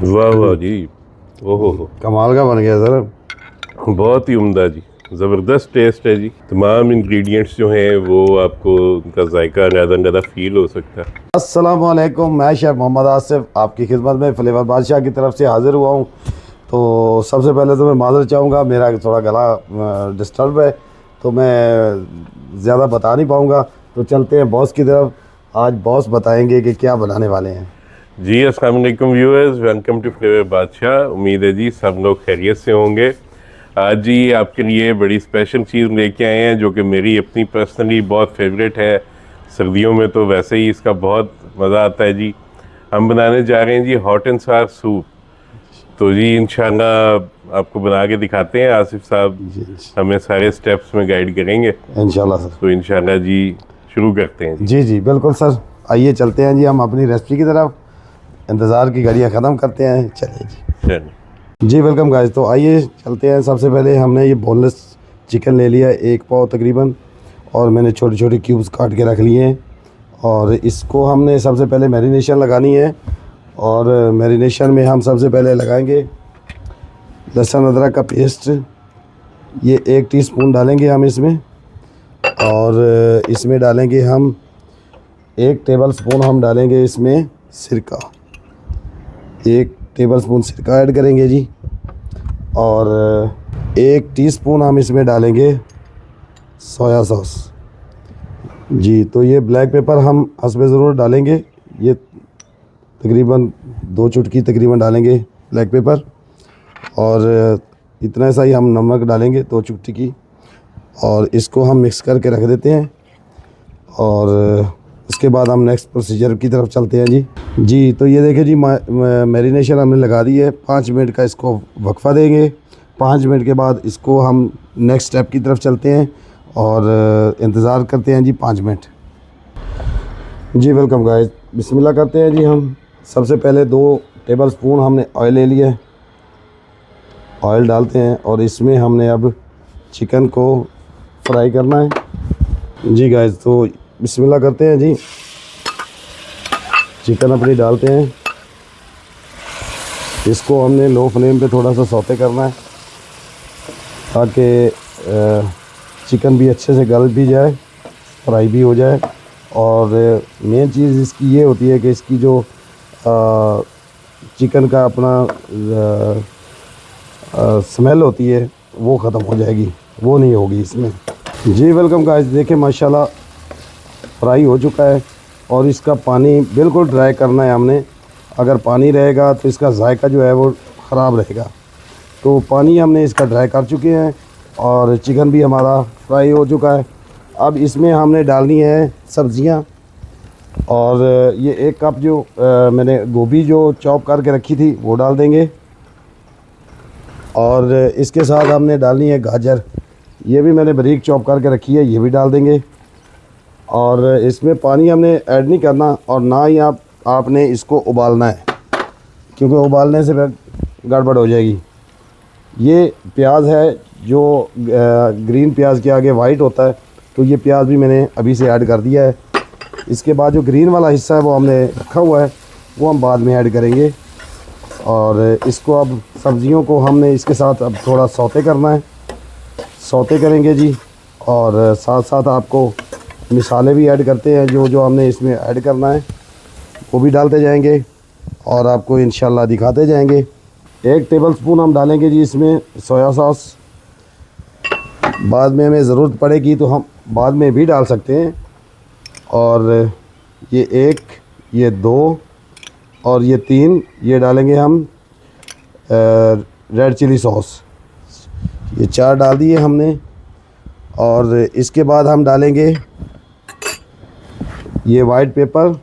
वाह वाह जी। ओहो हो, कमाल का बन गया सर। बहुत ही उम्दा जी। ज़बरदस्त टेस्ट है जी। तमाम इंग्रेडिएंट्स जो हैं वो आपको उनका जायका अंदाज़ा फील हो सकता है। अस्सलाम वालेकुम, मैं शेफ़ मोहम्मद आसिफ आपकी खिदमत में फ्लेवर बादशाह की तरफ से हाज़िर हुआ हूँ। तो सबसे पहले तो मैं माज़रत चाहूँगा, मेरा थोड़ा गला डिस्टर्ब है तो मैं ज़्यादा बता नहीं पाऊँगा। तो चलते हैं बॉस की तरफ। आज बॉस बताएंगे कि क्या बनाने वाले हैं। जी अस्सलाम वालेकुम व्यूअर्स, वेलकम टू फ्लेवर बादशाह। उम्मीद है जी सब लोग खैरियत से होंगे। आज जी आपके लिए बड़ी स्पेशल चीज़ लेके आए हैं जो कि मेरी अपनी पर्सनली बहुत फेवरेट है। सर्दियों में तो वैसे ही इसका बहुत मज़ा आता है जी। हम बनाने जा रहे हैं जी हॉट एंड सार सूप। तो जी इंशाल्लाह आपको बना के दिखाते हैं। आसिफ साहब जी हमें सारे स्टेप्स में गाइड करेंगे। इंशाल्लाह सर। तो इंशाल्लाह जी शुरू करते हैं जी। जी जी बिल्कुल सर। आइए चलते हैं जी हम अपनी रेसिपी की तरफ। इंतज़ार की घड़ियाँ ख़त्म करते हैं, चलिए जी। चलिए। जी वेलकम गाइस। तो आइए चलते हैं। सबसे पहले हमने ये बोनलेस चिकन ले लिया है, 1 पाव तकरीबन, और मैंने छोटे छोटे क्यूब्स काट के रख लिए हैं। और इसको हमने सबसे पहले मैरिनेशन लगानी है। और मैरिनेशन में हम सबसे पहले लगाएंगे लहसुन अदरक का पेस्ट। ये 1 टीस्पून डालेंगे हम इसमें। और इसमें डालेंगे हम 1 टेबल स्पून हम डालेंगे इसमें सिरका। 1 टेबल स्पून सिरका ऐड करेंगे जी। और 1 टीस्पून हम इसमें डालेंगे सोया सॉस जी। तो ये ब्लैक पेपर हम हस्बे ज़रूर डालेंगे। ये तकरीबन 2 चुटकी तकरीबन डालेंगे ब्लैक पेपर। और इतना सा ही हम नमक डालेंगे 2 चुटकी। और इसको हम मिक्स करके रख देते हैं। और उसके बाद हम नेक्स्ट प्रोसीजर की तरफ चलते हैं जी। जी तो ये देखिए जी, मैरिनेशन हमने लगा दी है। 5 मिनट का इसको वक्फा देंगे। 5 मिनट के बाद इसको हम नेक्स्ट स्टेप की तरफ चलते हैं और इंतज़ार करते हैं जी 5 मिनट। जी वेलकम गाइस, बिस्मिल्लाह करते हैं जी हम। सबसे पहले 2 टेबल स्पून हमने ऑयल ले लिया है। ऑयल डालते हैं और इसमें हमने अब चिकन को फ्राई करना है जी गाइस। तो बिस्मिल्लाह करते हैं जी। चिकन अपनी डालते हैं। इसको हमने लो फ्लेम पे थोड़ा सा सौते करना है ताकि चिकन भी अच्छे से गल भी जाए, फ्राई भी हो जाए। और मेन चीज़ इसकी ये होती है कि इसकी जो चिकन का अपना स्मेल होती है वो ख़त्म हो जाएगी, वो नहीं होगी इसमें। जी वेलकम गाइस, देखें माशाल्लाह फ्राई हो चुका है। और इसका पानी बिल्कुल ड्राई करना है हमने। अगर पानी रहेगा तो इसका जायका जो है वो ख़राब रहेगा। तो पानी हमने इसका ड्राई कर चुके हैं और चिकन भी हमारा फ्राई हो चुका है। अब इसमें हमने डालनी है सब्ज़ियां। और ये 1 कप जो मैंने गोभी जो चॉप करके रखी थी वो डाल देंगे। और इसके साथ हमने डालनी है गाजर, ये भी मैंने बारीक चॉप करके रखी है, ये भी डाल देंगे। और इसमें पानी हमने ऐड नहीं करना और ना ही आपने इसको उबालना है, क्योंकि उबालने से फिर गड़बड़ हो जाएगी। ये प्याज है जो ग्रीन प्याज के आगे वाइट होता है, तो ये प्याज भी मैंने अभी से ऐड कर दिया है। इसके बाद जो ग्रीन वाला हिस्सा है वो हमने रखा हुआ है, वो हम बाद में ऐड करेंगे। और इसको अब सब्ज़ियों को हमने इसके साथ अब थोड़ा सौते करना है, सौते करेंगे जी। और साथ साथ आपको मिसाले भी ऐड करते हैं, जो जो हमने इसमें ऐड करना है वो भी डालते जाएंगे और आपको इंशाल्लाह दिखाते जाएंगे। 1 टेबल स्पून हम डालेंगे जी इसमें सोया सॉस। बाद में हमें ज़रूरत पड़ेगी तो हम बाद में भी डाल सकते हैं। और ये 1, ये 2 और ये 3 ये डालेंगे हम रेड चिली सॉस। ये 4 डाल दिए हमने। और इसके बाद हम डालेंगे ये वाइट पेपर,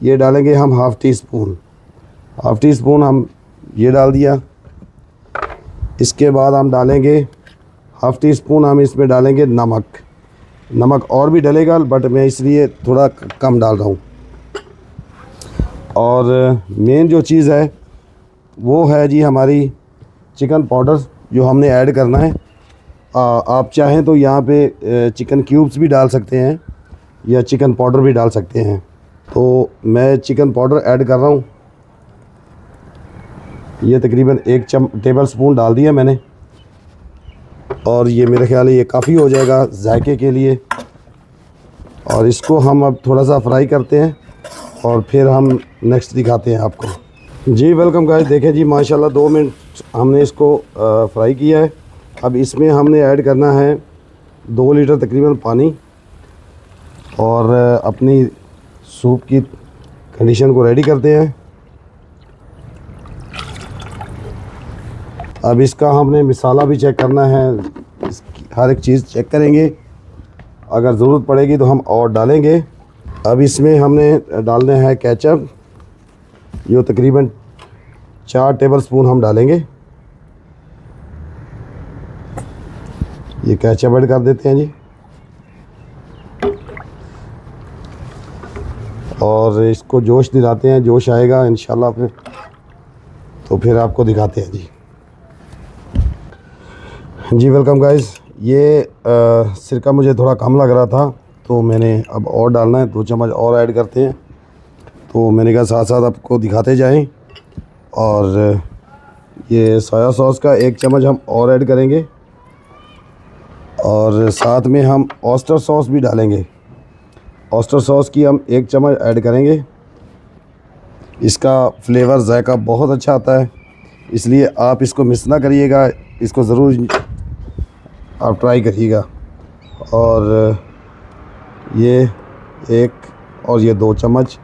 ये डालेंगे हम हाफ़ टी स्पून हम ये डाल दिया। इसके बाद हम डालेंगे हाफ़ टी स्पून हम इसमें डालेंगे नमक और भी डलेगा, बट मैं इसलिए थोड़ा कम डाल रहा हूँ। और मेन जो चीज़ है वो है जी हमारी चिकन पाउडर, जो हमने ऐड करना है। आप चाहें तो यहाँ पे चिकन क्यूब्स भी डाल सकते हैं या चिकन पाउडर भी डाल सकते हैं। तो मैं चिकन पाउडर ऐड कर रहा हूँ। ये तकरीबन 1 टेबल स्पून डाल दिया मैंने, और ये मेरे ख्याल है ये काफ़ी हो जाएगा जायके के लिए। और इसको हम अब थोड़ा सा फ्राई करते हैं और फिर हम नेक्स्ट दिखाते हैं आपको। जी वेलकम गाइस, देखें जी माशाल्लाह 2 मिनट हमने इसको फ्राई किया है। अब इसमें हमने ऐड करना है 2 लीटर तकरीबन पानी, और अपनी सूप की कंडीशन को रेडी करते हैं। अब इसका हमने मसाला भी चेक करना है, हर एक चीज़ चेक करेंगे, अगर ज़रूरत पड़ेगी तो हम और डालेंगे। अब इसमें हमने डालना है केचप, ये तकरीबन 4 टेबल स्पून हम डालेंगे। ये केचप ऐड कर देते हैं जी, और इसको जोश दिलाते हैं। जोश आएगा इंशाल्लाह फिर, तो फिर आपको दिखाते हैं जी। जी वेलकम गाइस, ये सिरका मुझे थोड़ा कम लग रहा था, तो मैंने अब और डालना है, 2 चम्मच और ऐड करते हैं। तो मैंने कहा साथ साथ आपको दिखाते जाएं। और ये सोया सॉस का 1 चम्मच हम और ऐड करेंगे, और साथ में हम ऑयस्टर सॉस भी डालेंगे। ऑयस्टर सॉस की हम 1 चम्मच ऐड करेंगे। इसका फ्लेवर जायका बहुत अच्छा आता है, इसलिए आप इसको मिस ना करिएगा, इसको ज़रूर आप ट्राई करिएगा। और ये 1 और ये 2 चम्मच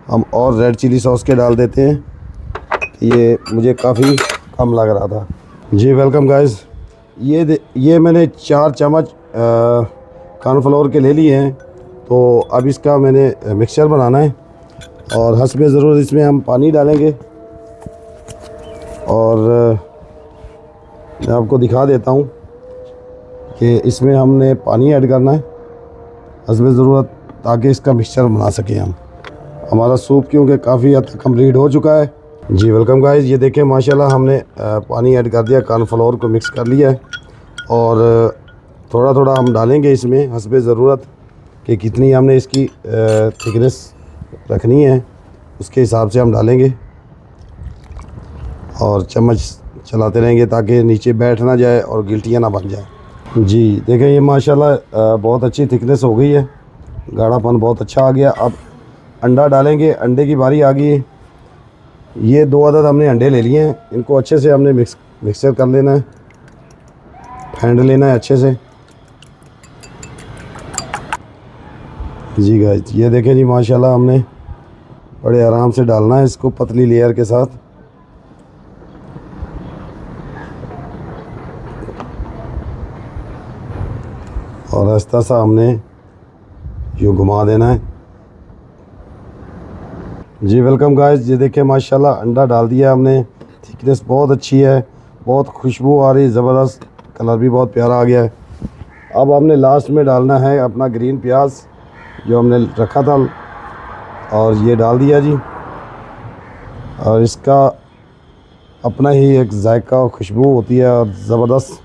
हम और रेड चिली सॉस के डाल देते हैं। ये मुझे काफ़ी कम लग रहा था। जी वेलकम गाइस, ये मैंने 4 चम्मच कॉर्नफ्लोर के ले लिए हैं। तो अब इसका मैंने मिक्सचर बनाना है, और हस्बे ज़रूर इसमें हम पानी डालेंगे। और मैं आपको दिखा देता हूँ कि इसमें हमने पानी ऐड करना है हस्बे ज़रूरत, ताकि इसका मिक्सचर बना सकें हम। हमारा सूप क्योंकि काफ़ी हद तक कम्प्लीट हो चुका है। जी वेलकम गाइस, ये देखें माशाल्लाह हमने पानी ऐड कर दिया, कॉर्नफ्लोर को मिक्स कर लिया है, और थोड़ा थोड़ा हम डालेंगे इसमें हस्बे ज़रूरत कि कितनी हमने इसकी थिकनेस रखनी है, उसके हिसाब से हम डालेंगे। और चम्मच चलाते रहेंगे ताकि नीचे बैठ ना जाए और गिल्टियाँ ना बन जाए। जी देखें ये माशाल्लाह बहुत अच्छी थिकनेस हो गई है, गाढ़ापन बहुत अच्छा आ गया। अब अंडा डालेंगे, अंडे की बारी आ गई है। ये 2 अदद हमने अंडे ले लिए हैं, इनको अच्छे से हमने मिक्सचर कर लेना है, फेंट लेना है अच्छे से। जी गाइस, ये देखें जी माशाल्लाह हमने बड़े आराम से डालना है इसको पतली लेयर के साथ। और आहिस्ता सा हमने यूँ घुमा देना है। जी वेलकम गाइस, ये देखें माशाल्लाह अंडा डाल दिया हमने, थिकनेस बहुत अच्छी है, बहुत खुशबू आ रही, ज़बरदस्त, कलर भी बहुत प्यारा आ गया है। अब हमने लास्ट में डालना है अपना ग्रीन प्याज जो हमने रखा था, और ये डाल दिया जी। और इसका अपना ही एक जायका और खुशबू होती है, और ज़बरदस्त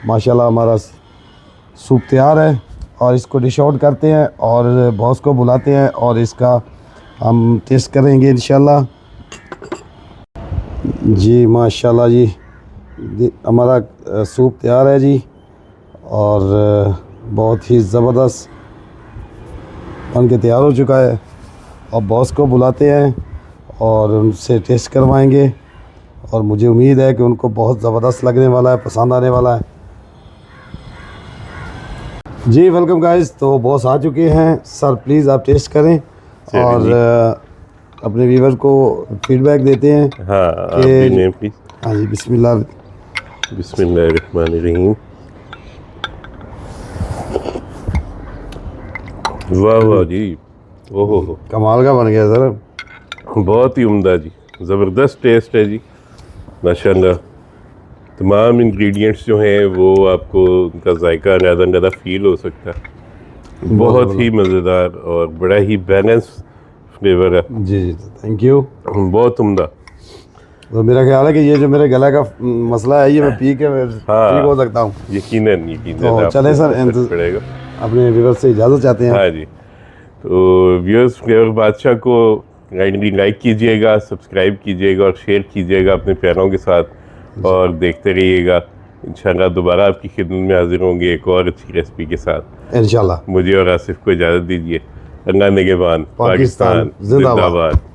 माशाल्लाह हमारा सूप तैयार है। और इसको डिश आउट करते हैं और बॉस को बुलाते हैं, और इसका हम टेस्ट करेंगे इंशाल्लाह। जी माशाल्लाह जी, हमारा सूप तैयार है जी, और बहुत ही ज़बरदस्त बन के तैयार हो चुका है। अब बॉस को बुलाते हैं और उनसे टेस्ट करवाएंगे, और मुझे उम्मीद है कि उनको बहुत ज़बरदस्त लगने वाला है, पसंद आने वाला है। जी वेलकम गाइस, तो बॉस आ चुके हैं। सर प्लीज़ आप टेस्ट करें और अपने व्यूवर को फीडबैक देते हैं। हाँ आप भी नेम प्लीज। हाँ जी, बिस्मिल्लाह। बिस्मिल्लाहिर्रहमानिर्रहीम। वाह वाह जी, ओहो हो, कमाल का बन गया सर, बहुत ही उम्दा जी, ज़बरदस्त टेस्ट है जी माशाल्लाह। तमाम इंग्रेडिएंट्स जो हैं वो आपको उनका जायका अंदाज़ा फील हो सकता है। बहुत ही मज़ेदार और बड़ा ही बैलेंस फ्लेवर है। जी जी थैंक यू, बहुत उम्दा। तो मेरा ख्याल है कि ये जो मेरे गला का मसला है ये मैं पी के ठीक हो सकता हूँ। यकीनन तो चलें सर, पड़ेगा। अपने व्यूअर्स से इजाज़त चाहते हैं। हाँ जी, तो व्यूअर्स फ्लेवर बादशाह को लाइक कीजिएगा, सब्सक्राइब कीजिएगा और शेयर कीजिएगा अपने प्यारों के साथ और देखते रहिएगा। इंशाल्लाह दोबारा आपकी खिदमत में हाजिर होंगे एक और अच्छी रेसिपी के साथ। इंशाल्लाह। मुझे और आसिफ को इजाज़त दीजिए। अल्लाह निगहबान। पाकिस्तान पाकिस्तान जिंदाबाद। जिंदाबाद।